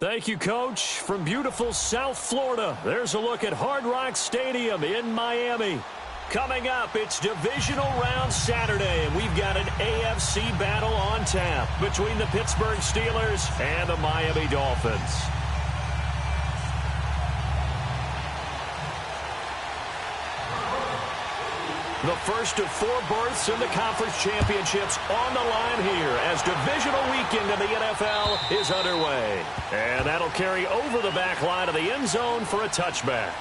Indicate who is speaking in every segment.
Speaker 1: Thank you, Coach. From beautiful South Florida, there's a look at Hard Rock Stadium in Miami. Coming up, it's Divisional Round Saturday, and we've got an AFC battle on tap between the Pittsburgh Steelers and the Miami Dolphins. The first of 4 berths in the conference championships on the line here as divisional weekend in the NFL is underway. And that'll carry over the back line of the end zone for a touchback.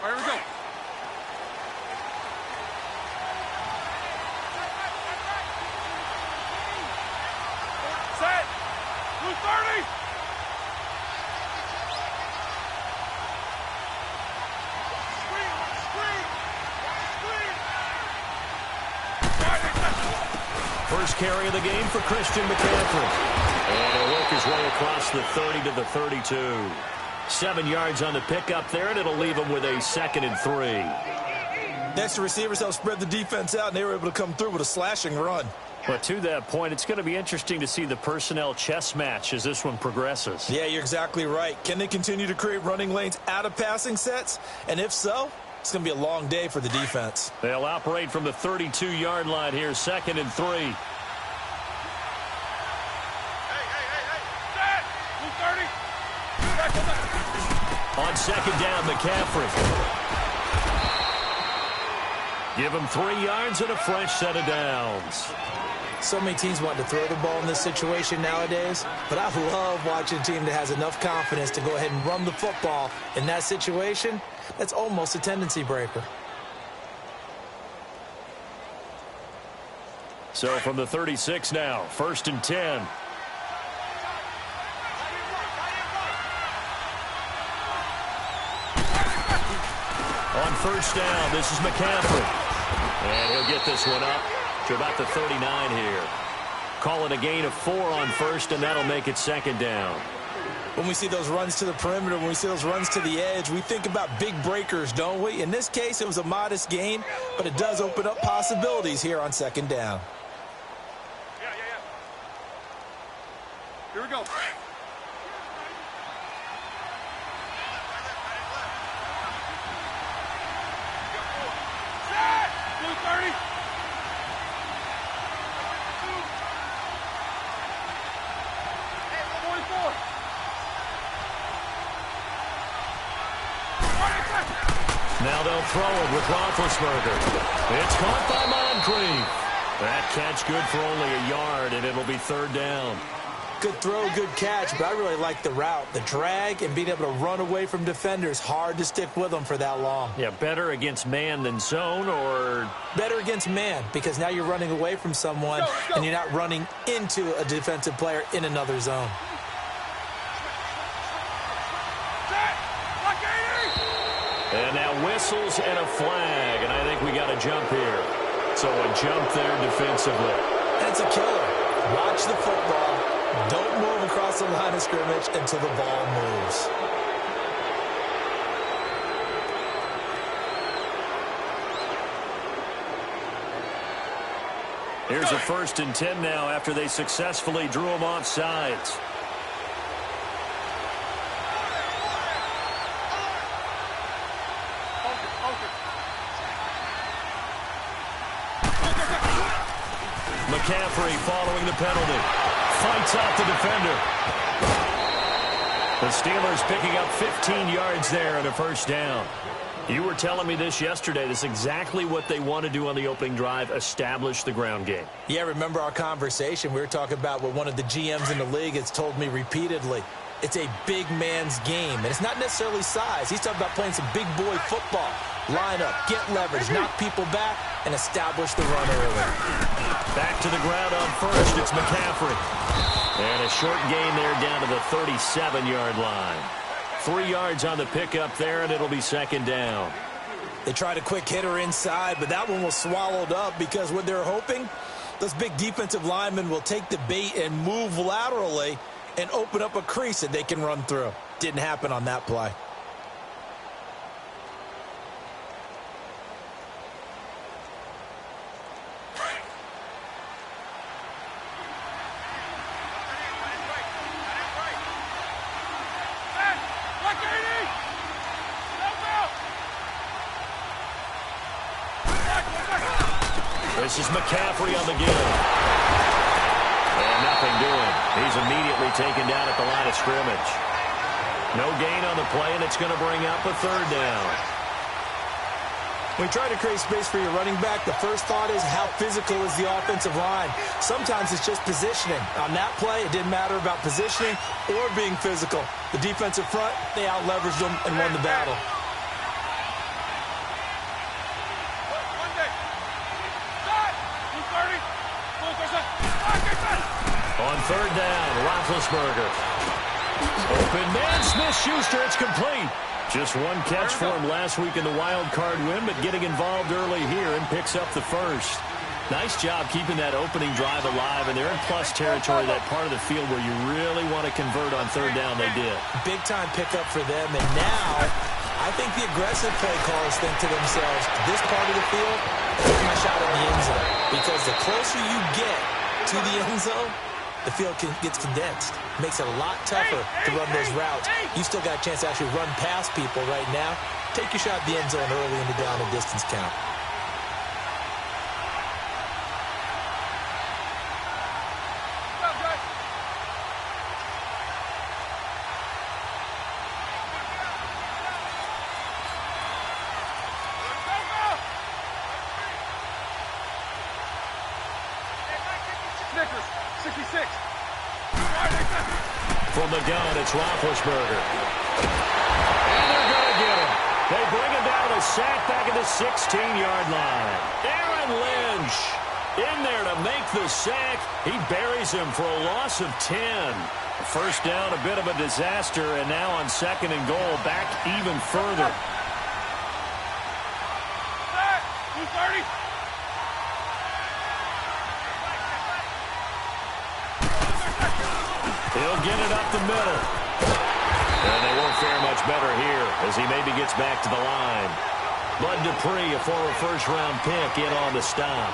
Speaker 2: All right, here we go. Set. Blue 30.
Speaker 1: First carry of the game for Christian McCaffrey. And he'll work his way across the 30 to the 32. 7 yards on the pickup there, and it'll leave him with a 2nd and 3.
Speaker 3: Next, the receivers helped spread the defense out, and they were able to come through with a slashing run.
Speaker 1: But to that point, it's going to be interesting to see the personnel chess match as this one progresses.
Speaker 3: Yeah, you're exactly right. Can they continue to create running lanes out of passing sets? And if so, it's going to be a long day for the defense.
Speaker 1: They'll operate from the 32-yard line here, 2nd and 3.
Speaker 2: Set. Blue 30.
Speaker 1: On 2nd down, McCaffrey. Give him 3 yards and a fresh set of downs.
Speaker 4: So many teams want to throw the ball in this situation nowadays, but I love watching a team that has enough confidence to go ahead and run the football in that situation. That's almost a tendency breaker.
Speaker 1: So from the 36 now, 1st and 10. On 1st down, this is McCaffrey. And he'll get this one up to about the 39 here. Call it a gain of 4 on 1st, and that'll make it 2nd down.
Speaker 3: When we see those runs to the perimeter, when we see those runs to the edge, we think about big breakers, don't we? In this case, it was a modest gain, but it does open up possibilities here on 2nd down.
Speaker 2: Yeah. Here we go. Set. Blue 30.
Speaker 1: Now they'll throw it with Roethlisberger. It's caught by Moncrief. That catch good for only a yard, and it'll be 3rd down.
Speaker 4: Good throw, good catch, but I really like the route. The drag and being able to run away from defenders. Hard to stick with them for that long.
Speaker 1: Yeah, better against man than zone, or...
Speaker 4: Better against man, because now you're running away from someone, and you're not running into a defensive player in another zone.
Speaker 1: And now whistles and a flag, and I think we got a jump here. So a jump there defensively.
Speaker 4: And it's a killer. Watch the football. Don't move across the line of scrimmage until the ball moves.
Speaker 1: Here's a 1st and 10 now after they successfully drew him off sides. McCaffrey following the penalty. Fights out the defender. The Steelers picking up 15 yards there and a 1st down. You were telling me this yesterday. This is exactly what they want to do on the opening drive, establish the ground game.
Speaker 4: Yeah, remember our conversation. We were talking about what one of the GMs in the league has told me repeatedly. It's a big man's game, and it's not necessarily size. He's talking about playing some big boy football. Line up, get leverage, knock people back, and establish the run early.
Speaker 1: Back to the ground on 1st, it's McCaffrey. And a short gain there down to the 37-yard line. 3 yards on the pickup there, and it'll be 2nd down.
Speaker 3: They tried a quick hitter inside, but that one was swallowed up because what they're hoping, those big defensive linemen will take the bait and move laterally and open up a crease that they can run through. Didn't happen on that play.
Speaker 1: This is McCaffrey on the give. And nothing doing. He's immediately taken down at the line of scrimmage. No gain on the play, and it's going to bring up a third down.
Speaker 3: When you try to create space for your running back, the first thought is how physical is the offensive line. Sometimes it's just positioning. On that play, it didn't matter about positioning or being physical. The defensive front, they out-leveraged them and won the battle.
Speaker 1: On third down, Roethlisberger. Open man, Smith-Schuster, it's complete. Just one catch for him last week in the wild card win, but getting involved early here and picks up the first. Nice job keeping that opening drive alive, and they're in plus territory, that part of the field where you really want to convert on third down. They did.
Speaker 3: Big-time pickup for them, and now I think the aggressive play callers think to themselves, this part of the field, here's my shot at the end zone. Because the closer you get to the end zone, the field gets condensed. Makes it a lot tougher to run those routes. You still got a chance to actually run past people right now. Take your shot at the end zone early in the down and distance count.
Speaker 1: From the gun, it's Roethlisberger. And they're going to get him. They bring him down with a sack back at the 16-yard line. Aaron Lynch in there to make the sack. He buries him for a loss of 10. First down, a bit of a disaster, and now on second and goal, back even further.
Speaker 2: 230.
Speaker 1: He'll get it up the middle. And they won't fare much better here as he maybe gets back to the line. Bud Dupree, a former first-round pick, in on the stop.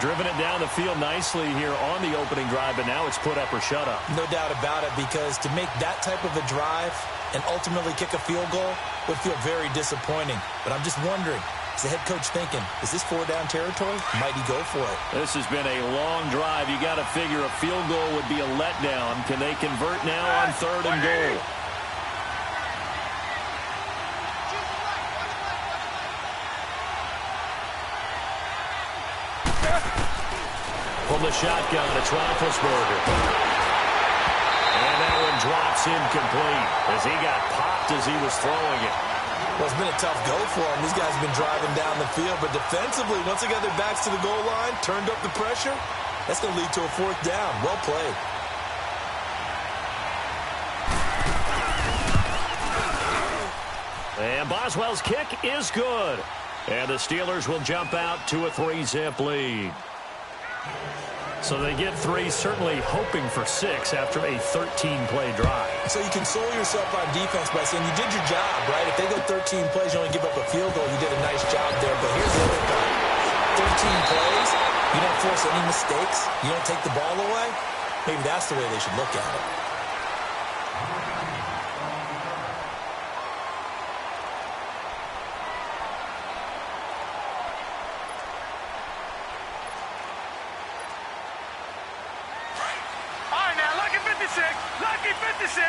Speaker 1: Driven it down the field nicely here on the opening drive, but now it's put up or shut up.
Speaker 3: No doubt about it, because to make that type of a drive and ultimately kick a field goal would feel very disappointing. But I'm just wondering, is the head coach thinking, is this four-down territory? Might he go for it?
Speaker 1: This has been a long drive. You got to figure a field goal would be a letdown. Can they convert now on third and goal? From the shotgun, it's Roethlisberger. And that one drops incomplete as he got popped as he was throwing it.
Speaker 3: Well, it's been a tough go for them. These guys have been driving down the field, but defensively, once they got their backs to the goal line, turned up the pressure, that's going to lead to a fourth down. Well played.
Speaker 1: And Boswell's kick is good. And the Steelers will jump out to a 3-zip lead. So they get 3, certainly hoping for 6 after a 13-play drive.
Speaker 3: So you console yourself on defense by saying you did your job, right? If they go 13 plays, you only give up a field goal, you did a nice job there. But here's the other part. 13 plays, you don't force any mistakes, you don't take the ball away. Maybe that's the way they should look at it.
Speaker 2: Lucky 56.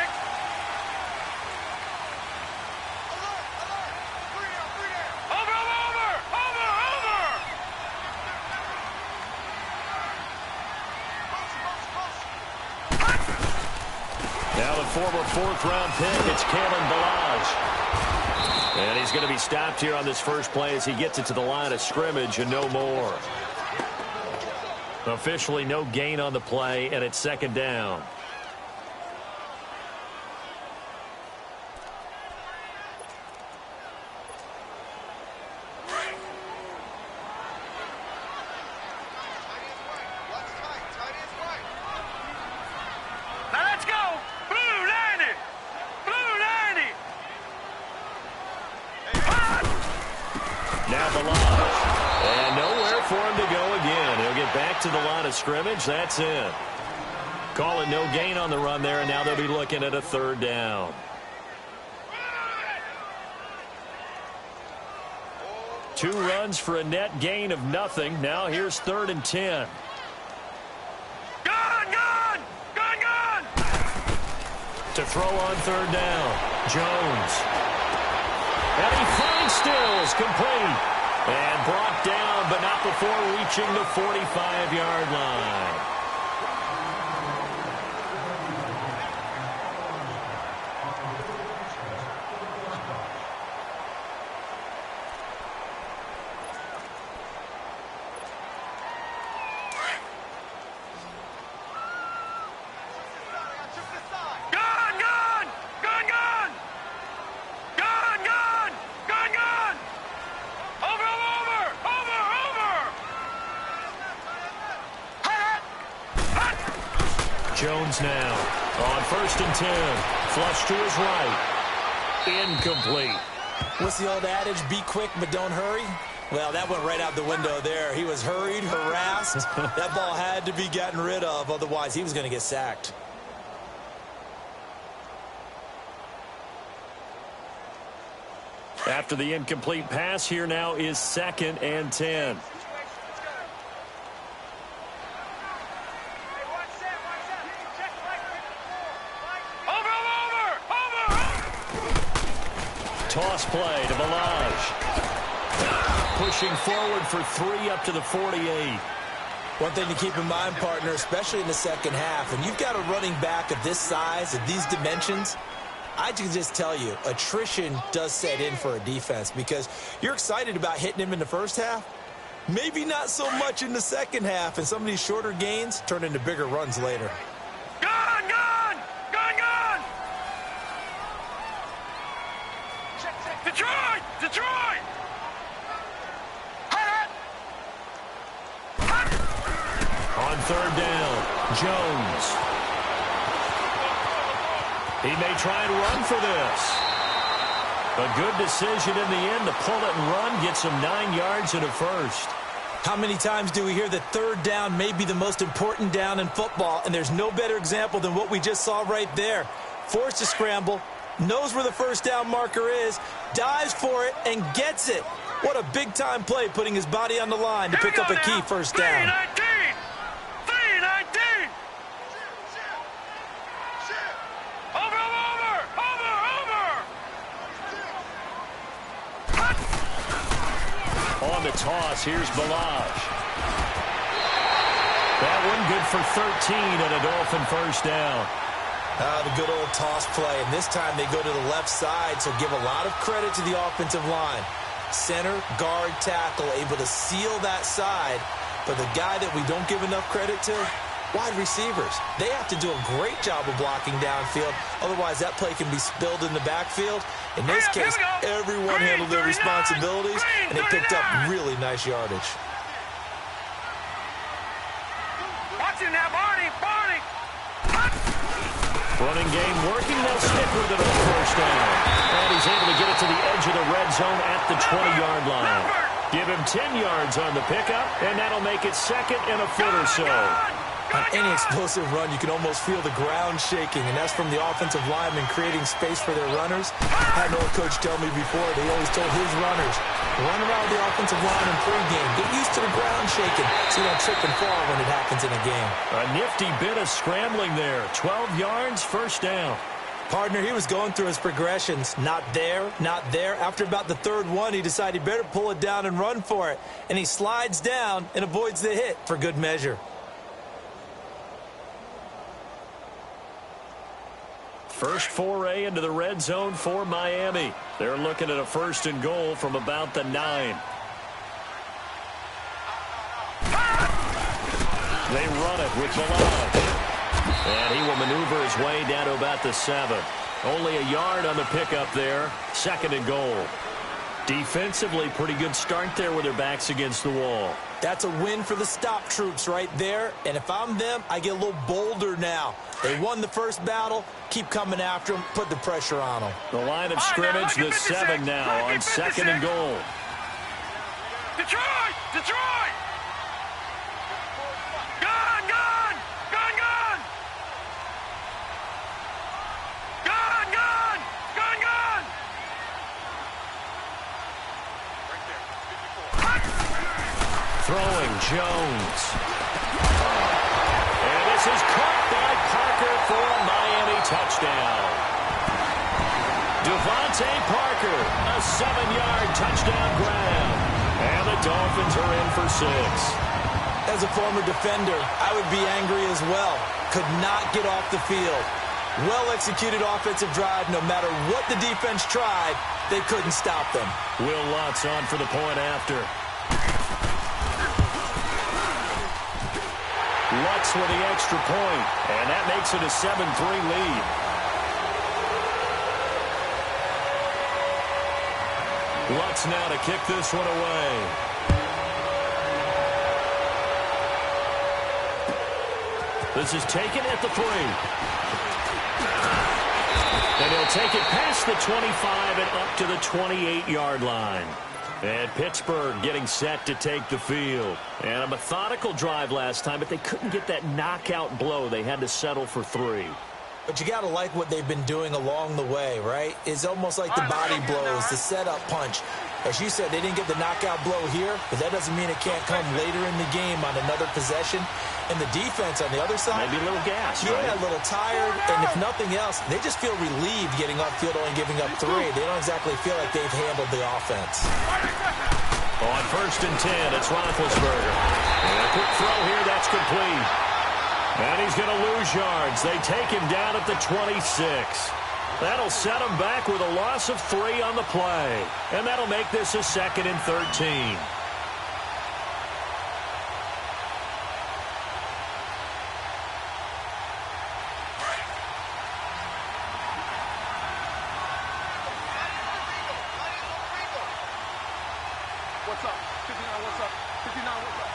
Speaker 1: Now the former fourth-round pick, it's Kalen Ballage. And he's going to be stopped here on this first play as he gets it to the line of scrimmage and no more. Officially no gain on the play, and it's second down.
Speaker 2: Now let's go. Blue 90. Blue
Speaker 1: for him to go again. He'll get back to the line of scrimmage. That's it. Calling no gain on the run there, and now they'll be looking at a third down. Two runs for a net gain of nothing. Now here's 3rd and 10.
Speaker 2: Gun!
Speaker 1: To throw on 3rd down. Jones. And he finds Stills, complete. And brought down, but not before reaching the 45-yard line. Jones now on 1st and 10. Flush to his right. Incomplete.
Speaker 3: What's the old adage? Be quick, but don't hurry. Well, that went right out the window there. He was hurried, harassed. That ball had to be gotten rid of. Otherwise, he was going to get sacked.
Speaker 1: After the incomplete pass, here now is 2nd and 10. Toss play to Balaj. Pushing forward for 3 up to the 48.
Speaker 3: One thing to keep in mind, partner, especially in the second half, when you've got a running back of this size, of these dimensions, I can just tell you, attrition does set in for a defense because you're excited about hitting him in the first half. Maybe not so much in the second half, and some of these shorter gains turn into bigger runs later.
Speaker 2: Detroit!
Speaker 1: On 3rd down, Jones. He may try and run for this. A good decision in the end to pull it and run, gets him 9 yards and a first.
Speaker 3: How many times do we hear that 3rd down may be the most important down in football, and there's no better example than what we just saw right there. Forced to scramble, knows where the 1st down marker is, dives for it, and gets it. What a big-time play, putting his body on the line to pick up a key 1st down.
Speaker 2: 3-19! Over!
Speaker 1: On the toss, here's Balaj. That one good for 13 and a Dolphin 1st down.
Speaker 3: The good old toss play, and this time they go to the left side, so give a lot of credit to the offensive line. Center, guard, tackle, able to seal that side, but the guy that we don't give enough credit to, wide receivers. They have to do a great job of blocking downfield, otherwise that play can be spilled in the backfield. In this case, everyone handled their responsibilities, and they picked up really nice yardage.
Speaker 2: Watch it now, Barney!
Speaker 1: Running game working. They'll stick with it on 1st down. And he's able to get it to the edge of the red zone at the 20-yard line. Give him 10 yards on the pickup, and that'll make it 2nd and a foot or so.
Speaker 3: On any explosive run, you can almost feel the ground shaking, and that's from the offensive linemen creating space for their runners. I had an old coach tell me before, they always told his runners, run around the offensive line in pregame. Get used to the ground shaking so you don't trip and fall when it happens in a game.
Speaker 1: A nifty bit of scrambling there. 12 yards, 1st down.
Speaker 3: Partner, he was going through his progressions. Not there, not there. After about the 3rd one, he decided he better pull it down and run for it. And he slides down and avoids the hit for good measure.
Speaker 1: First foray into the red zone for Miami. They're looking at a 1st and goal from about the 9. They run it with Balaj. And he will maneuver his way down to about the 7. Only a yard on the pickup there. 2nd and goal. Defensively, pretty good start there with their backs against the wall.
Speaker 3: That's a win for the stop troops right there. And if I'm them, I get a little bolder now. They won the first battle. Keep coming after them. Put the pressure on them.
Speaker 1: The line of scrimmage, the 7 now on 2nd and goal.
Speaker 2: Detroit!
Speaker 1: throwing, Jones. And this is caught by Parker for a Miami touchdown. Devontae Parker, a 7-yard touchdown grab. And the Dolphins are in for 6.
Speaker 4: As a former defender, I would be angry as well. Could not get off the field. Well-executed offensive drive. No matter what the defense tried, they couldn't stop them.
Speaker 1: Will Lutz on for the point after. Lutz with the extra point, and that makes it a 7-3 lead. Lutz now to kick this one away. This is taken at the 3. And he'll take it past the 25 and up to the 28-yard line. And Pittsburgh getting set to take the field. And a methodical drive last time, but they couldn't get that knockout blow. They had to settle for 3.
Speaker 4: But you got to like what they've been doing along the way, right? It's almost like the body blows, the setup punch. As you said, they didn't get the knockout blow here, but that doesn't mean it can't come later in the game on another possession. And the defense on the other side,
Speaker 1: maybe a little gas,
Speaker 4: yeah,
Speaker 1: right?
Speaker 4: A little tired. And if nothing else, they just feel relieved getting upfield only giving up 3. They don't exactly feel like they've handled the offense.
Speaker 1: On 1st and 10, it's Roethlisberger. And a quick throw here, that's complete. And he's going to lose yards. They take him down at the 26. That'll set him back with a loss of 3 on the play. And that'll make this a 2nd and 13.
Speaker 2: What's up? 59, what's up? 59, what's up?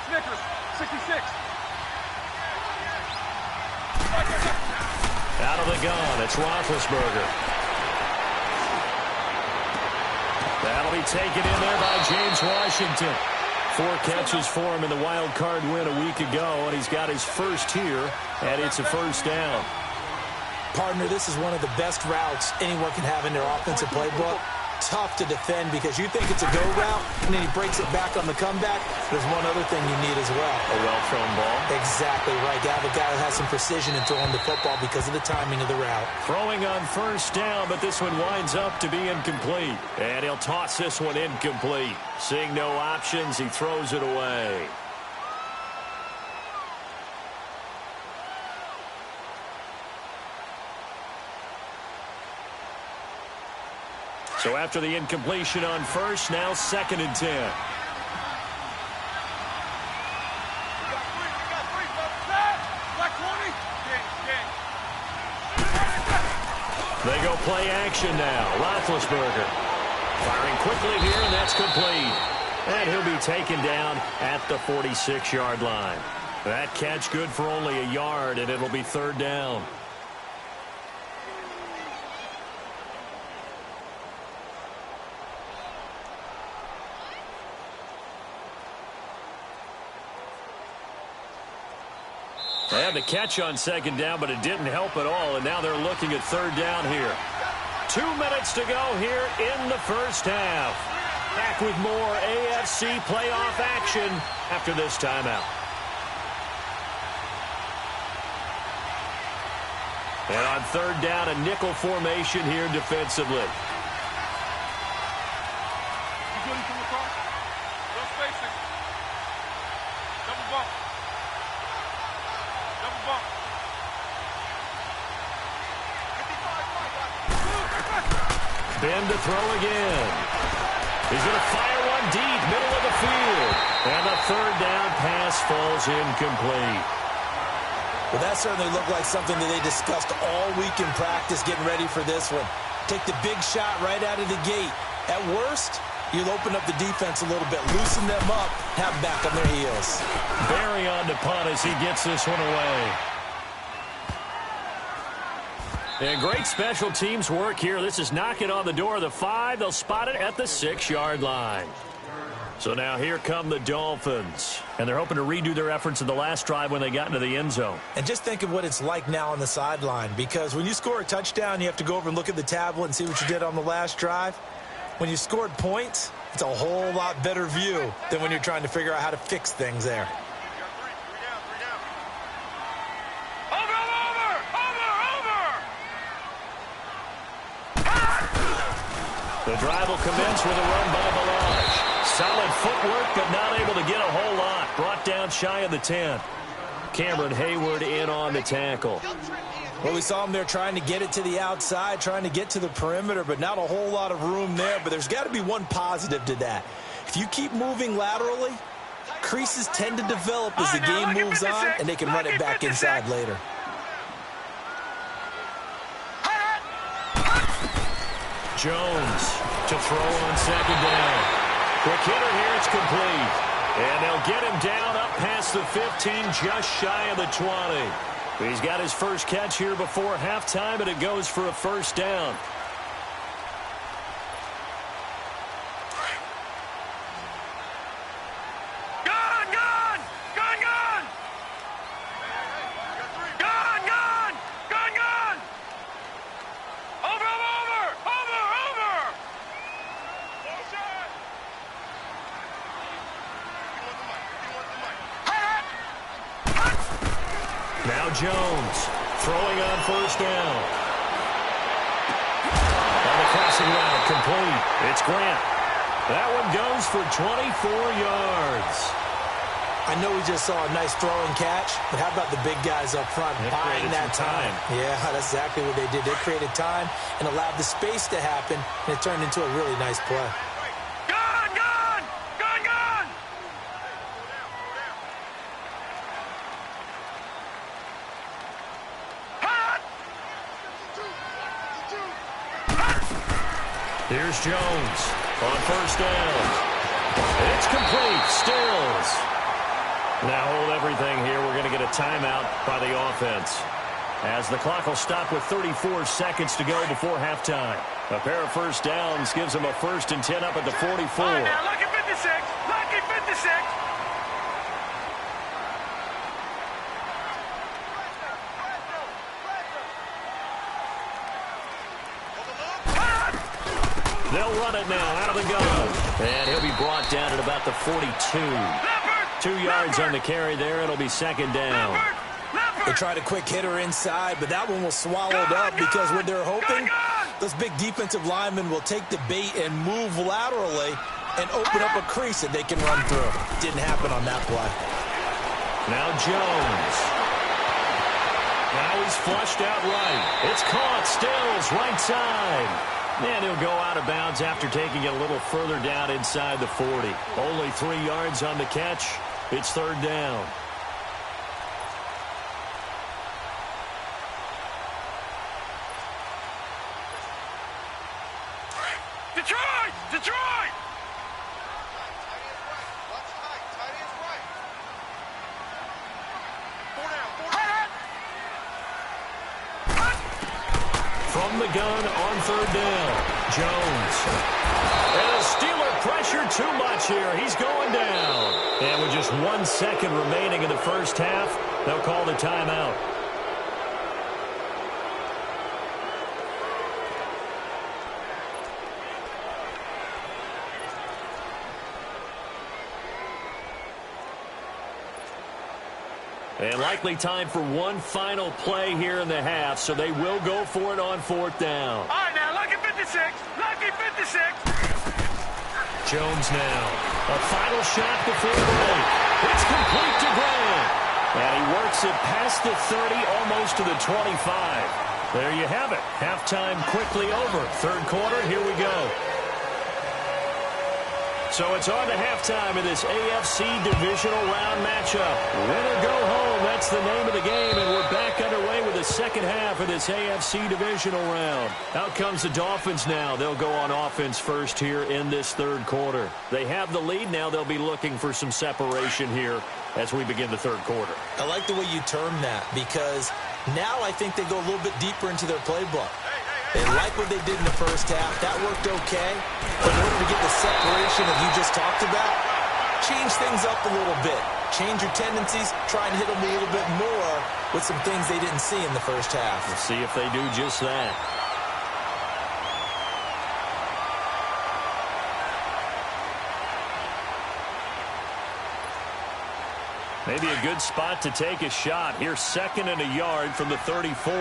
Speaker 2: Snickers, 66.
Speaker 1: Out of the gun, it's Roethlisberger. That'll be taken in there by James Washington. 4 catches for him in the wild card win a week ago, and he's got his first here, and it's a 1st down.
Speaker 4: Partner, this is one of the best routes anyone can have in their offensive playbook. Tough to defend because you think it's a go route, and then he breaks it back on the comeback. There's one other thing you need as well.
Speaker 1: A well-thrown ball.
Speaker 4: Exactly right. You have a guy who has some precision in throwing the football because of the timing of the route.
Speaker 1: Throwing on 1st down, but this one winds up to be incomplete. And he'll toss this one incomplete. Seeing no options, he throws it away. So after the incompletion on 1st, now 2nd and 10. They go play action now. Roethlisberger firing quickly here, and that's complete. And he'll be taken down at the 46-yard line. That catch good for only a yard, and it'll be 3rd down. They had the catch on 2nd down, but it didn't help at all, and now they're looking at 3rd down here. 2 minutes to go here in the 1st half. Back with more AFC playoff action after this timeout. And on 3rd down, a nickel formation here defensively. Ben to throw again. He's going to fire one deep, middle of the field. And the 3rd down pass falls incomplete.
Speaker 4: Well, that certainly looked like something that they discussed all week in practice getting ready for this one. Take the big shot right out of the gate. At worst, you'll open up the defense a little bit, loosen them up, have them back on their heels.
Speaker 1: Barry on to punt as he gets this one away. And great special teams work here. This is knocking on the door of the 5. They'll spot it at the 6-yard line. So now here come the Dolphins. And they're hoping to redo their efforts in the last drive when they got into the end zone.
Speaker 4: And just think of what it's like now on the sideline. Because when you score a touchdown, you have to go over and look at the tablet and see what you did on the last drive. When you scored points, It's a whole lot better view than when you're trying to figure out how to fix things there.
Speaker 1: The drive will commence with a run by Balaj. Solid footwork, but not able to get a whole lot. Brought down shy of the 10. Cameron Hayward in on the tackle.
Speaker 4: Well, we saw him there trying to get it to the outside, trying to get to the perimeter, but not a whole lot of room there. But there's got to be one positive to that. If you keep moving laterally, creases tend to develop as the game moves on, and they can run it back inside later.
Speaker 1: Jones to throw on second down. Quick hitter here, it's complete. And they'll get him down up past the 15, just shy of the 20. He's got his first catch here before halftime, and it goes for a first down. Now Jones throwing on first down. On the crossing route, complete. It's Grant. That one goes for 24 yards.
Speaker 4: I know we just saw a nice throw and catch, but how about the big guys up front buying that time? Yeah, that's exactly what they did. They created time and allowed the space to happen, and it turned into a really nice play.
Speaker 1: Here's Jones on first down. It's complete. Stills. Now hold everything here. We're going to get a timeout by the offense, as the clock will stop with 34 seconds to go before halftime. A pair of first downs gives them a 1st and 10 up at the 44.
Speaker 2: All right, now, lucky 56. Lucky 56.
Speaker 1: They'll run it now out of the gun. And he'll be brought down at about the 42. 2 yards on the carry there. It'll be second down.
Speaker 4: They tried a quick hitter inside, but that one was swallowed up because what they're hoping, those big defensive linemen will take the bait and move laterally and open up a crease that they can run through. Didn't happen on that play.
Speaker 1: Now Jones. Now he's flushed out right. It's caught. Stills right side. And he'll go out of bounds after taking it a little further down inside the 40. Only 3 yards on the catch. It's third down.
Speaker 2: Detroit! Detroit!
Speaker 1: From the gun on third down, Jones. And a Steeler pressure too much here. He's going down. And with just 1 second remaining in the first half, they'll call the timeout. And likely time for one final play here in the half, so they will go for it on fourth down.
Speaker 2: All right, now, lucky 56. Lucky 56.
Speaker 1: Jones now. A final shot before the break. It's complete to Grant. And he works it past the 30, almost to the 25. There you have it. Halftime quickly over. Third quarter, here we go. So it's on to halftime in this AFC divisional round matchup. Win or go home, that's the name of the game, and we're back underway with the second half of this AFC divisional round. Out comes the Dolphins now. They'll go on offense first here in this third quarter. They have the lead. Now they'll be looking for some separation here as we begin the third quarter.
Speaker 4: I like the way you term that, because now I think they go a little bit deeper into their playbook. They like what they did in the first half. That worked okay. But in order to get the separation that you just talked about, change things up a little bit. Change your tendencies. Try and hit them a little bit more with some things they didn't see in the first half.
Speaker 1: We'll see if they do just that. Maybe a good spot to take a shot. Here's 2nd and a yard from the 34.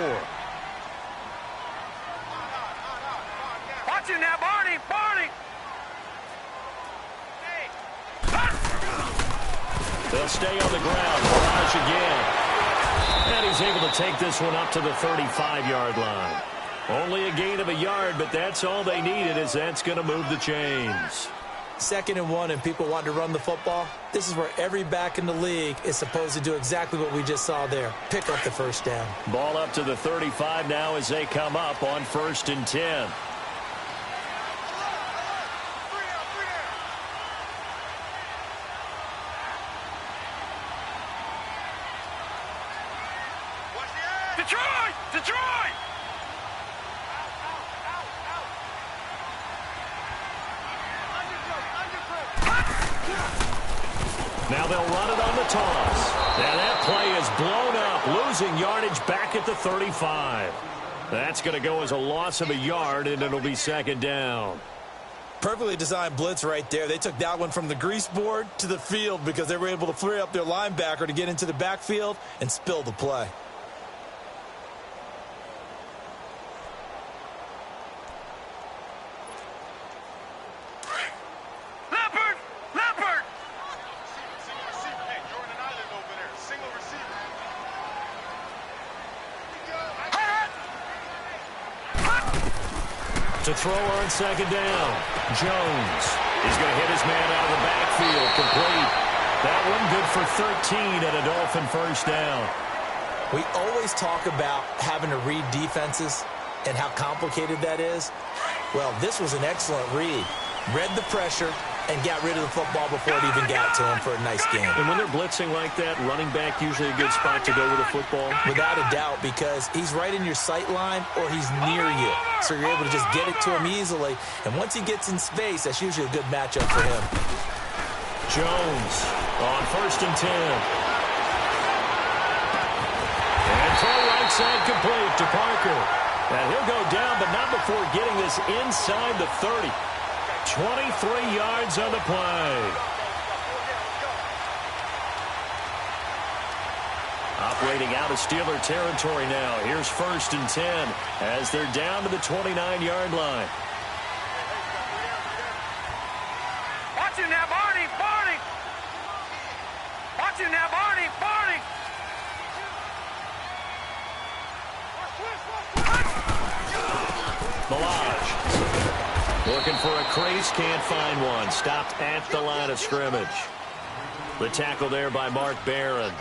Speaker 2: Watch him now, Barney! Barney!
Speaker 1: They'll stay on the ground. Barrage again. And he's able to take this one up to the 35-yard line. Only a gain of a yard, but that's all they needed, as that's going to move the chains.
Speaker 4: 2nd and 1 and people want to run the football. This is where every back in the league is supposed to do exactly what we just saw there. Pick up the first down.
Speaker 1: Ball up to the 35 now as they come up on 1st and 10.
Speaker 2: Detroit! Detroit!
Speaker 1: Now they'll run it on the toss. Now that play is blown up, losing yardage back at the 35. That's going to go as a loss of a yard, and it'll be 2nd down.
Speaker 4: Perfectly designed blitz right there. They took that one from the grease board to the field because they were able to free up their linebacker to get into the backfield and spill the play.
Speaker 1: To throw on 2nd down. Jones. He's going to hit his man out of the backfield. Complete. That one good for 13 and a Dolphin 1st down.
Speaker 4: We always talk about having to read defenses and how complicated that is. Well, this was an excellent read. Read the pressure and got rid of the football before it even got to him for a nice game.
Speaker 1: And when they're blitzing like that, running back usually a good spot to go with the football?
Speaker 4: Without a doubt, because he's right in your sight line or he's near you. So you're able to just get it to him easily. And once he gets in space, that's usually a good matchup for him.
Speaker 1: Jones on 1st and 10. And throw right side complete to Parker. And he'll go down, but not before getting this inside the 30. 23 yards on the play. Operating out of Steeler territory now. Here's 1st and 10 as they're down to the 29-yard line.
Speaker 2: Watch him now, Barney! Barney! Watch him now, Barney! Barney!
Speaker 1: Malage. Looking for a crease, can't find one. Stopped at the line of scrimmage. The tackle there by Mark Barron.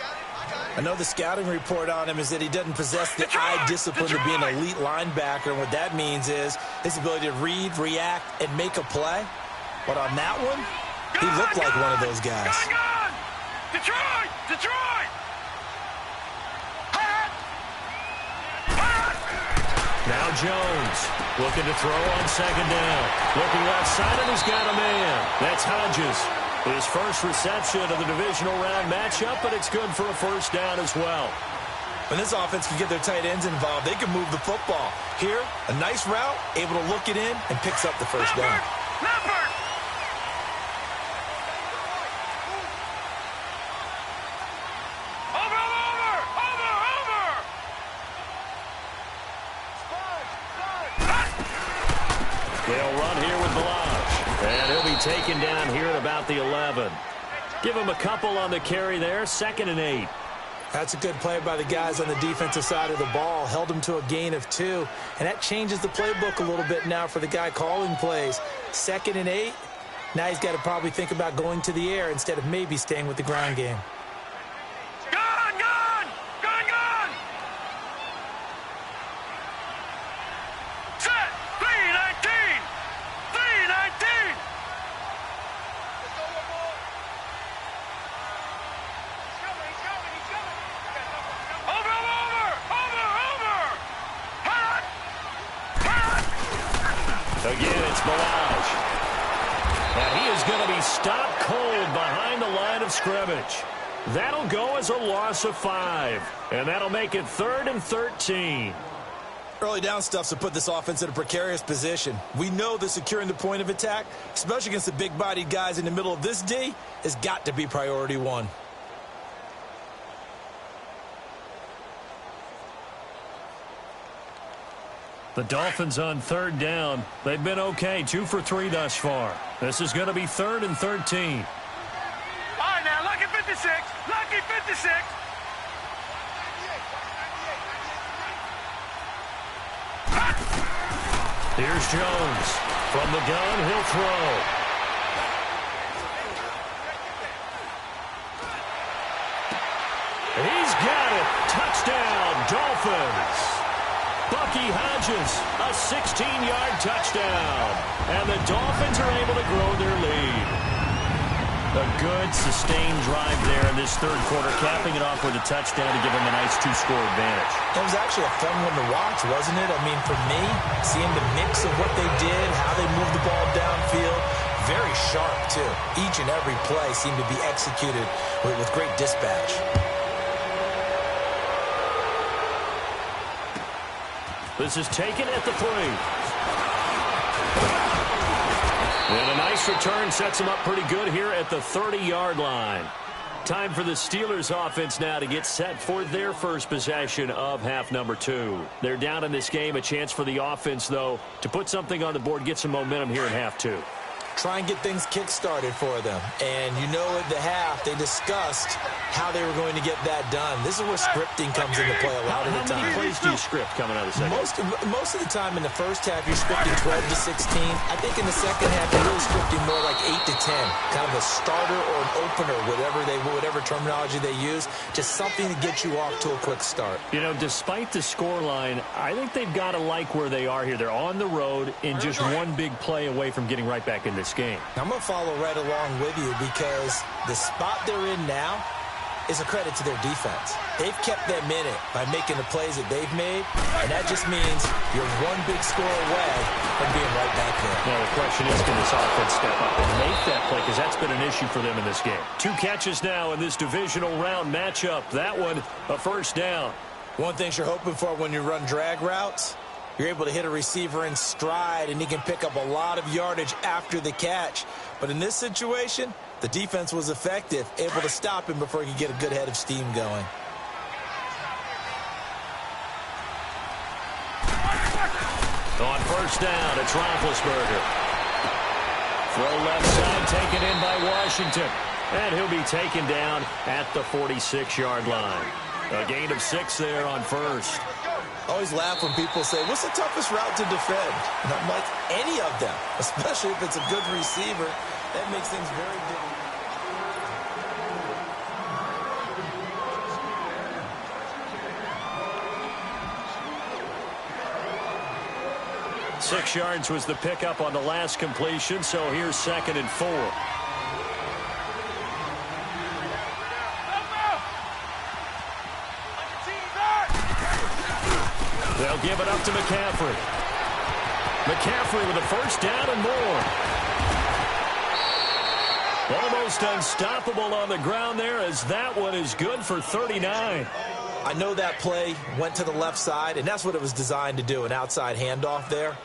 Speaker 4: I know the scouting report on him is that he doesn't possess the eye discipline to be an elite linebacker. And what that means is his ability to read, react, and make a play. But on that one, he looked like one of those guys.
Speaker 2: Detroit! Detroit!
Speaker 1: Now Jones looking to throw on 2nd down. Looking left side, and he's got a man. That's Hodges. His first reception of the divisional round matchup, but it's good for a 1st down as well.
Speaker 4: When this offense can get their tight ends involved, they can move the football. Here, a nice route, able to look it in, and picks up the 1st down.
Speaker 1: They'll run here with Malage. And he'll be taken down here at about the 11. Give him a couple on the carry there. 2nd and 8.
Speaker 4: That's a good play by the guys on the defensive side of the ball. Held him to a gain of 2. And that changes the playbook a little bit now for the guy calling plays. 2nd and 8. Now he's got to probably think about going to the air instead of maybe staying with the ground game.
Speaker 1: Again, it's Malage. And he is going to be stopped cold behind the line of scrimmage. That'll go as a loss of 5. And that'll make it 3rd and 13.
Speaker 4: Early down stuff's to put this offense in a precarious position. We know that securing the point of attack, especially against the big-bodied guys in the middle of this D, has got to be priority 1.
Speaker 1: The Dolphins on third down. They've been okay, 2 for 3 thus far. This is going to be 3rd and 13.
Speaker 2: All right, now, lucky 56. Lucky 56.
Speaker 1: Here's Jones. From the gun, he'll throw. He's got it. Touchdown, Dolphins. Bucky Hodges, a 16-yard touchdown. And the Dolphins are able to grow their lead. A good, sustained drive there in this third quarter, capping it off with a touchdown to give them a nice 2-score advantage.
Speaker 3: It was actually a fun one to watch, wasn't it? I mean, for me, seeing the mix of what they did, how they moved the ball downfield, very sharp, too. Each and every play seemed to be executed with great dispatch.
Speaker 1: This is taken at the 3. And a nice return sets them up pretty good here at the 30-yard line. Time for the Steelers offense now to get set for their first possession of half number 2. They're down in this game. A chance for the offense, though, to put something on the board, get some momentum here in half 2.
Speaker 3: Try and get things kick-started for them. And you know at the half, they discussed how they were going to get that done. This is where scripting comes into play a lot of the time.
Speaker 1: How many plays do you script coming out of the second?
Speaker 3: Most of the time in the first half, you're scripting 12 to 16. I think in the second half, you're really scripting more like 8 to 10. Kind of a starter or an opener, whatever terminology they use. Just something to get you off to a quick start.
Speaker 1: You know, despite the scoreline, I think they've got to like where they are here. They're on the road and just one big play away from getting right back in this game.
Speaker 3: I'm going to follow right along with you because the spot they're in now is a credit to their defense. They've kept them in it by making the plays that they've made, and that just means you're one big score away from being right back there.
Speaker 1: Now, the question is, can this offense step up and make that play? Because that's been an issue for them in this game. 2 catches now in this divisional round matchup. That one, a first down.
Speaker 3: One thing you're hoping for when you run drag routes, you're able to hit a receiver in stride, and he can pick up a lot of yardage after the catch. But in this situation, the defense was effective, able to stop him before he could get a good head of steam going.
Speaker 1: On first down, it's Roethlisberger. Throw left side, taken in by Washington. And he'll be taken down at the 46-yard line. A gain of 6 there on first.
Speaker 3: I always laugh when people say, what's the toughest route to defend? And I'm like, any of them, especially if it's a good receiver. That makes things very difficult.
Speaker 1: 6 yards was the pickup on the last completion, so here's 2nd and 4. They'll give it up to McCaffrey. McCaffrey with a first down and more. Almost unstoppable on the ground there, as that one is good for 39.
Speaker 3: I know that play went to the left side, and that's what it was designed to do, an outside handoff there.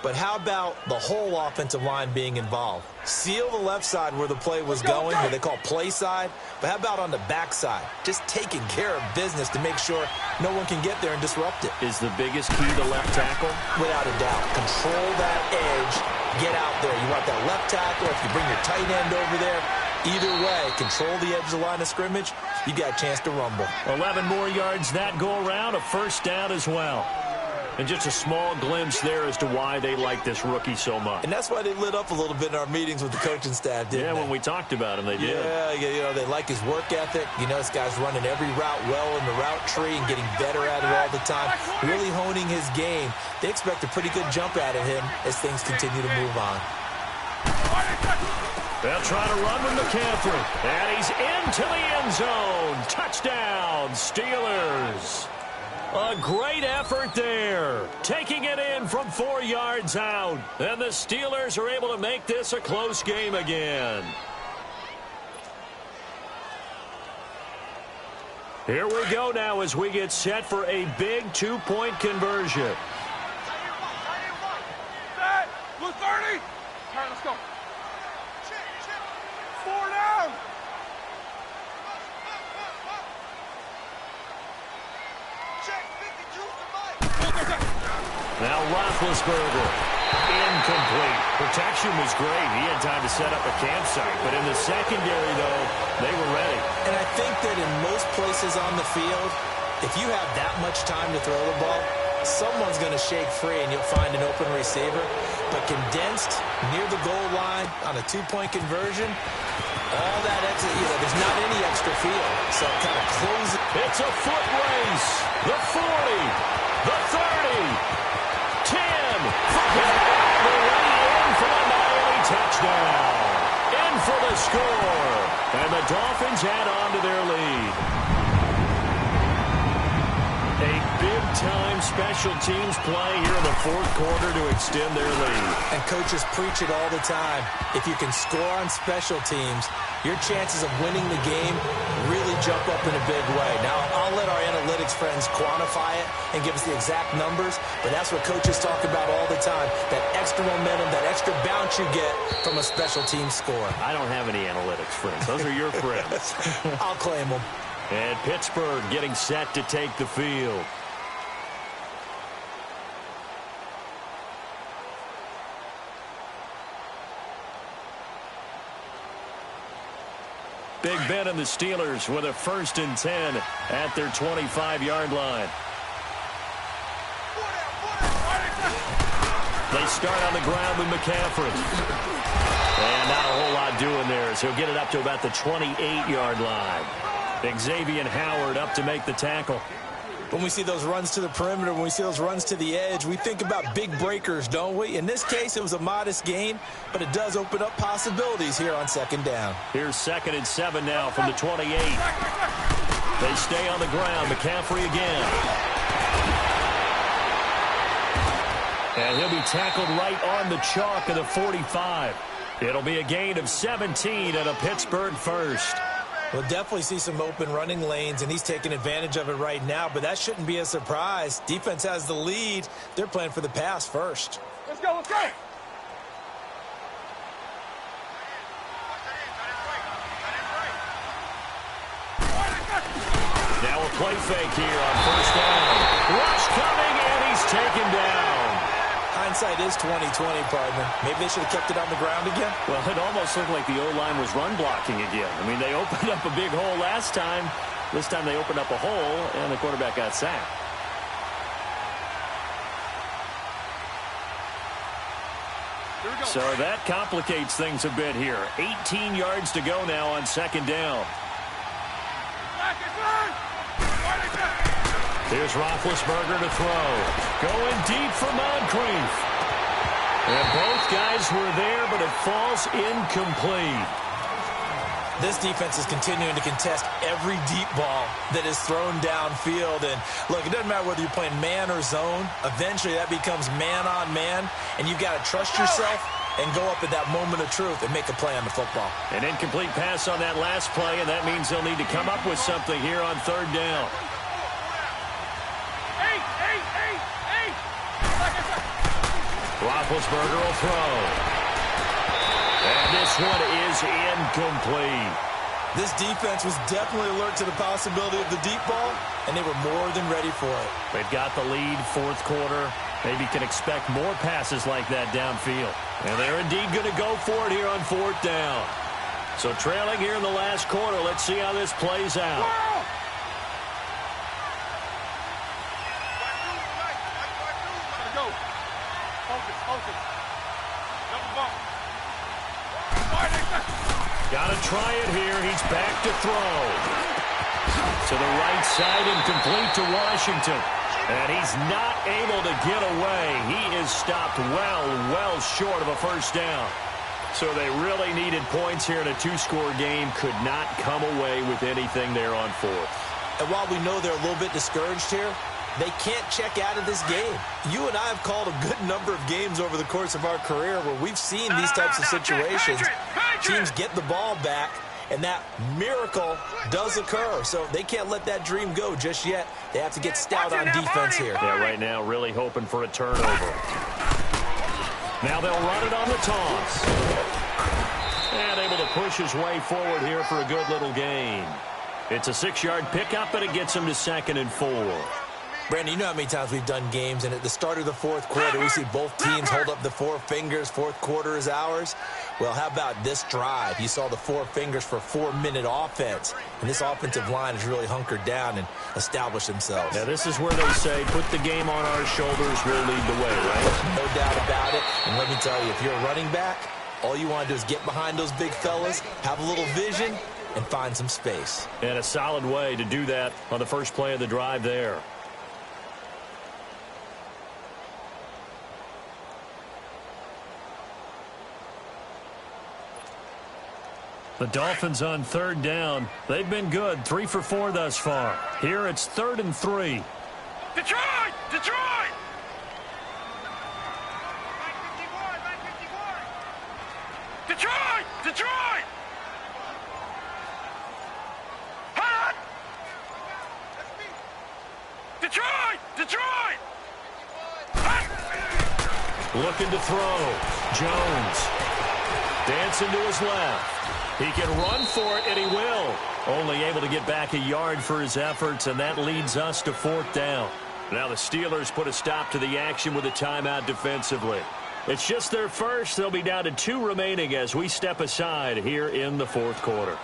Speaker 3: But how about the whole offensive line being involved? Seal the left side where the play was going, what they call play side. But how about on the back side? Just taking care of business to make sure no one can get there and disrupt it.
Speaker 1: Is the biggest key to left tackle?
Speaker 3: Without a doubt. Control that edge. Get out there. You want that left tackle. If you bring your tight end over there, either way, control the edge of the line of scrimmage, you got a chance to rumble.
Speaker 1: 11 more yards that go around, a first down as well. And just a small glimpse there as to why they like this rookie so much.
Speaker 3: And that's why they lit up a little bit in our meetings with the coaching staff, didn't they?
Speaker 1: Yeah, when we talked about him, they did.
Speaker 3: Yeah, you know, they like his work ethic. You know, this guy's running every route well in the route tree and getting better at it all the time, really honing his game. They expect a pretty good jump out of him as things continue to move on.
Speaker 1: They'll try to run with McCaffrey. And he's into the end zone. Touchdown, Steelers. A great effort there. Taking it in from 4 yards out. And the Steelers are able to make this a close game again. Here we go now as we get set for a big 2-point conversion.
Speaker 2: Set. Blue 30. All right, let's go. 4 down.
Speaker 1: Now Roethlisberger. Incomplete. Protection was great. He had time to set up a campsite. But in the secondary, though, they were ready.
Speaker 3: And I think that in most places on the field, if you have that much time to throw the ball, someone's going to shake free and you'll find an open receiver. But condensed near the goal line on a two-point conversion, all that extra, there's not any extra field. So it kind of closes.
Speaker 1: It's a foot race. The 40, the 30, 10. They're ready in for the Miami touchdown. In for the score. And the Dolphins add on to their lead. A big-time special teams play here in the fourth quarter to extend their lead.
Speaker 3: And coaches preach it all the time. If you can score on special teams, your chances of winning the game really jump up in a big way. Now, I'll let our analytics friends quantify it and give us the exact numbers, but that's what coaches talk about all the time, that extra momentum, that extra bounce you get from a special team score.
Speaker 1: I don't have any analytics friends. Those are your friends.
Speaker 3: I'll claim them.
Speaker 1: And Pittsburgh getting set to take the field. Big Ben and the Steelers with a 1st and 10 at their 25-yard line. They start on the ground with McCaffrey. And not a whole lot doing there, so he'll get it up to about the 28-yard line. Xavier Howard up to make the tackle.
Speaker 3: When we see those runs to the perimeter, when we see those runs to the edge, we think about big breakers, don't we? In this case, it was a modest gain, but it does open up possibilities here on 2nd down.
Speaker 1: Here's 2nd and 7 now from the 28. They stay on the ground. McCaffrey again. And he'll be tackled right on the chalk of the 45. It'll be a gain of 17 and a Pittsburgh 1st.
Speaker 3: We'll definitely see some open running lanes, and he's taking advantage of it right now, but that shouldn't be a surprise. Defense has the lead. They're playing for the pass first.
Speaker 2: Let's go, let's go.
Speaker 1: Now a play fake here on 1st down. Rush coming, and he's taken down.
Speaker 3: Hindsight is 20/20, partner. Maybe they should have kept it on the ground again.
Speaker 1: Well, it almost looked like the O-line was run blocking again. I mean, they opened up a big hole last time. This time they opened up a hole, and the quarterback got sacked. So that complicates things a bit here. 18 yards to go now on 2nd down. Here's Roethlisberger to throw. Going deep for Moncrief. And both guys were there, but it falls incomplete.
Speaker 3: This defense is continuing to contest every deep ball that is thrown downfield. And, look, it doesn't matter whether you're playing man or zone. Eventually, that becomes man-on-man, and you've got to trust yourself and go up at that moment of truth and make a play on the football.
Speaker 1: An incomplete pass on that last play, and that means they'll need to come up with something here on 3rd down. Roethlisberger will throw. And this one is incomplete.
Speaker 3: This defense was definitely alert to the possibility of the deep ball, and they were more than ready for it.
Speaker 1: They've got the lead, 4th quarter. Maybe can expect more passes like that downfield. And they're indeed going to go for it here on 4th down. So trailing here in the last quarter, let's see how this plays out. Got to try it here. He's back to throw. To the right side, incomplete to Washington. And he's not able to get away. He is stopped well short of a 1st down. So they really needed points here in a 2-score game. Could not come away with anything there on 4th.
Speaker 3: And while we know they're a little bit discouraged here, they can't check out of this game. You and I have called a good number of games over the course of our career where we've seen these types of situations. Teams get the ball back, and that miracle does occur. So they can't let that dream go just yet. They have to get stout on defense here.
Speaker 1: Yeah, right now really hoping for a turnover. Now they'll run it on the toss. And able to push his way forward here for a good little gain. It's a 6-yard pickup, and it gets him to 2nd and 4.
Speaker 4: Brandon, you know how many times we've done games, and at the start of the fourth quarter, we see both teams hold up the four fingers, fourth quarter is ours. Well, how about this drive? You saw the four fingers for 4-minute offense, and this offensive line has really hunkered down and established themselves.
Speaker 1: Now, this is where they say, put the game on our shoulders, we'll lead the way, right?
Speaker 4: No doubt about it, and let me tell you, if you're a running back, all you want to do is get behind those big fellas, have a little vision, and find some space.
Speaker 1: And a solid way to do that on the first play of the drive there. The Dolphins on third down. They've been good, 3 for 4 thus far. Here it's 3rd and 3.
Speaker 2: Detroit! Detroit! Detroit! Detroit! Hot! Detroit! Detroit! Hot!
Speaker 1: Looking to throw. Jones. Dancing to his left. He can run for it, and he will. Only able to get back a yard for his efforts, and that leads us to 4th down. Now the Steelers put a stop to the action with a timeout defensively. It's just their first. They'll be down to 2 remaining as we step aside here in the fourth quarter.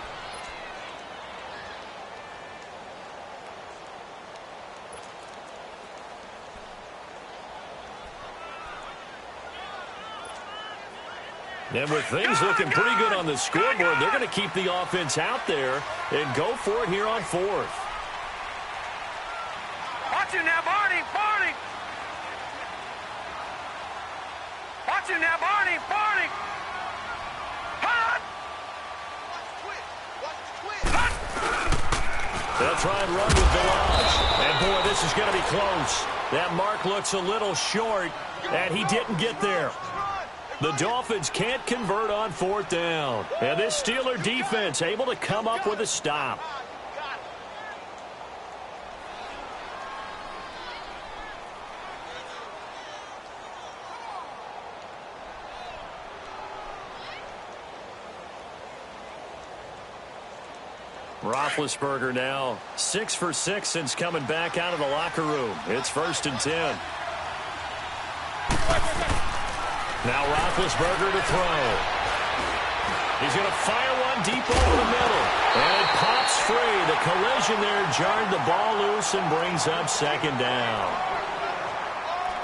Speaker 1: And with things looking pretty good on the scoreboard, they're going to keep the offense out there and go for it here on 4th.
Speaker 2: Watch him now, Barney! Barney! Watch him now, Barney! Barney! Hot!
Speaker 1: They'll try and run with Delage. And, boy, this is going to be close. That mark looks a little short, and he didn't get there. The Dolphins can't convert on 4th down. And this Steeler defense able to come up with a stop. Roethlisberger now 6 for 6 since coming back out of the locker room. It's 1st and 10. Now Roethlisberger to throw. He's going to fire one deep over the middle. And it pops free. The collision there jarred the ball loose and brings up 2nd down.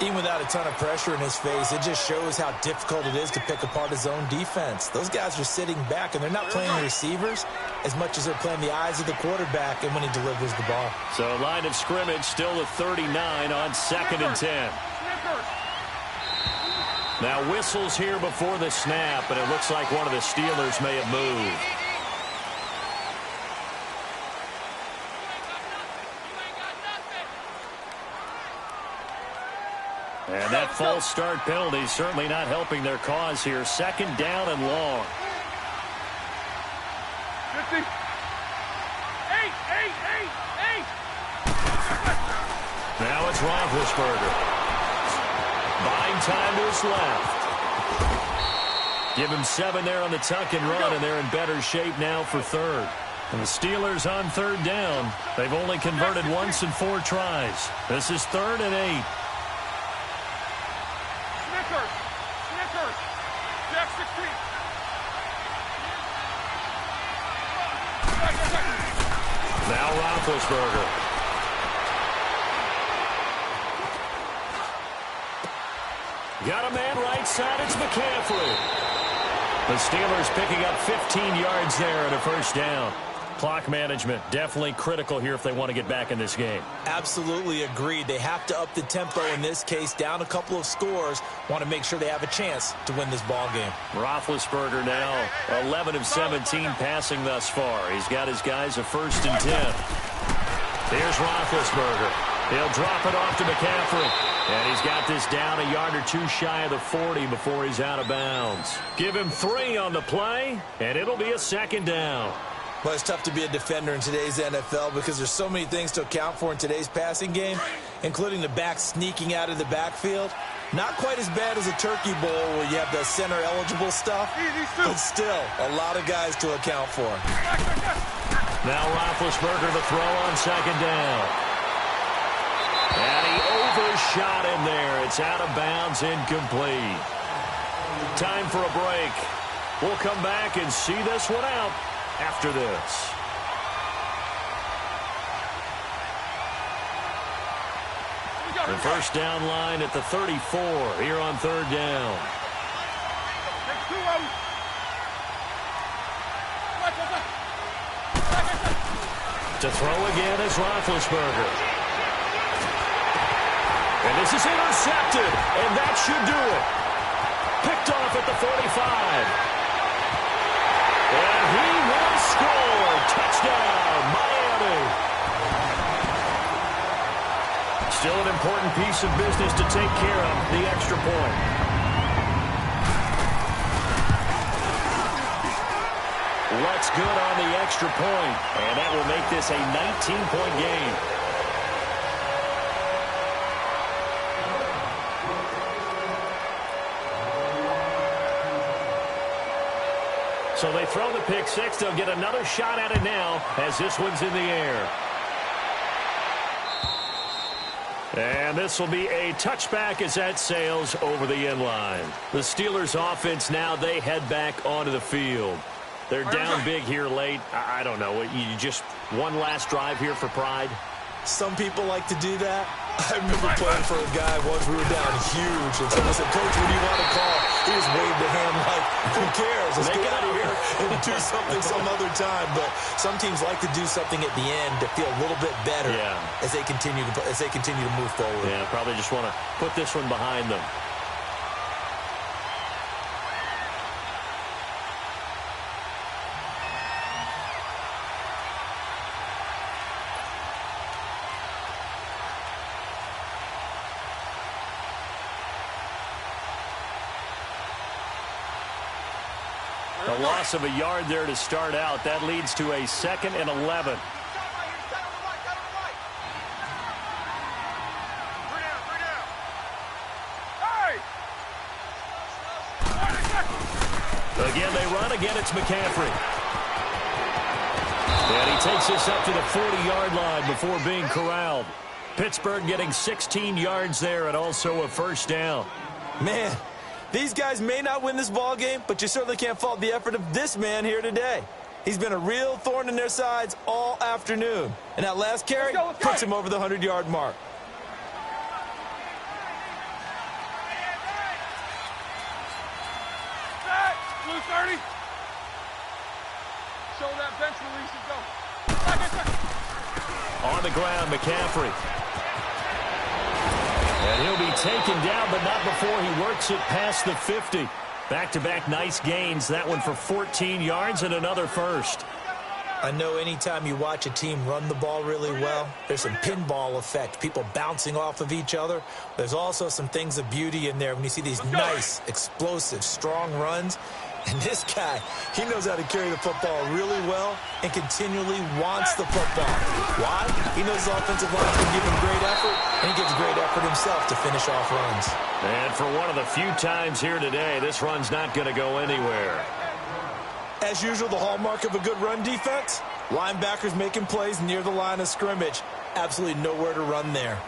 Speaker 4: Even without a ton of pressure in his face, it just shows how difficult it is to pick apart his own defense. Those guys are sitting back, and they're not playing the receivers as much as they're playing the eyes of the quarterback and when he delivers the ball.
Speaker 1: So line of scrimmage still at 39 on 2nd and 10. Now whistles here before the snap, and it looks like one of the Steelers may have moved. And that false start penalty is certainly not helping their cause here. 2nd down and long.
Speaker 2: 50. 8.
Speaker 1: Now it's Roethlisberger. Buying time to his left. Give him 7 there on the tuck and run, and they're in better shape now for 3rd. And the Steelers on 3rd down. They've only converted once in 4 tries. This is 3rd and 8.
Speaker 2: Snickers. Jack 16.
Speaker 1: Now Roethlisberger. Got a man right side. It's McCaffrey. The Steelers picking up 15 yards there and a 1st down. Clock management definitely critical here if they want to get back in this game.
Speaker 4: Absolutely agreed. They have to up the tempo in this case, down a couple of scores. Want to make sure they have a chance to win this ball game.
Speaker 1: Roethlisberger now 11 of 17 passing thus far. He's got his guys a 1st and 10. Here's Roethlisberger. He'll drop it off to McCaffrey. And he's got this down a yard or 2 shy of the 40 before he's out of bounds. Give him 3 on the play, and it'll be a 2nd down.
Speaker 4: Well, it's tough to be a defender in today's NFL because there's so many things to account for in today's passing game, including the back sneaking out of the backfield. Not quite as bad as a turkey bowl where you have the center-eligible stuff, but still a lot of guys to account for.
Speaker 1: Now Roethlisberger to throw on 2nd down. And overshot in there. It's out of bounds, incomplete. Time for a break. We'll come back and see this one out after this. The first down line at the 34 here on third down. To throw again is Roethlisberger. And this is intercepted, and that should do it. Picked off at the 45. And he will score. Touchdown, Miami. Still an important piece of business to take care of, the extra point. What's good on the extra point, and that will make this a 19-point game. So they throw the pick six. They'll get another shot at it now as this one's in the air. And this will be a touchback as that sails over the end line. The Steelers offense now, they head back onto the field. They're down big here late. I don't know. You just one last drive here for pride?
Speaker 3: Some people like to do that. I remember playing for a guy once. We were down huge, and someone said, "Coach, what do you want to call?" He just waved a hand like, "Who cares? Let's get out of here and do something some other time." But some teams like to do something at the end to feel a little bit better as they continue to move forward.
Speaker 1: Yeah, probably just want to put this one behind them. A loss of a yard there to start out. That leads to a 2nd and 11. Again, they run. Again, it's McCaffrey. And he takes this up to the 40-yard line before being corralled. Pittsburgh getting 16 yards there and also a first down.
Speaker 3: Man, these guys may not win this ball game, but you certainly can't fault the effort of this man here today. He's been a real thorn in their sides all afternoon. And that last carry puts him over the 100-yard mark.
Speaker 2: Blue 30. Show that bench release and go.
Speaker 1: On the ground, McCaffrey. And he'll be taken down, but not before he works it past the 50. Back-to-back nice gains. That one for 14 yards and another first.
Speaker 3: I know anytime you watch a team run the ball really well, there's some pinball effect, people bouncing off of each other. There's also some things of beauty in there when you see these nice, explosive, strong runs. And this guy, he knows how to carry the football really well and continually wants the football. Why? He knows his offensive line can give him great effort, and he gives great effort himself to finish off runs.
Speaker 1: And for one of the few times here today, this run's not going to go anywhere.
Speaker 3: As usual, the hallmark of a good run defense, linebackers making plays near the line of scrimmage. Absolutely nowhere to run there.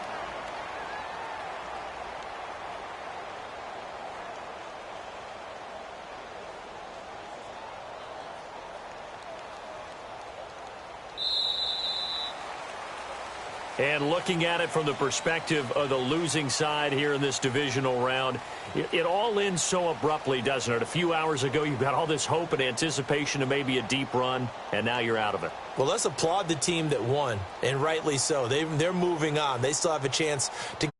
Speaker 1: And looking at it from the perspective of the losing side here in this divisional round, it all ends so abruptly, doesn't it? A few hours ago, you've got all this hope and anticipation of maybe a deep run, and now you're out of it.
Speaker 3: Well, let's applaud the team that won, and rightly so. They're moving on. They still have a chance to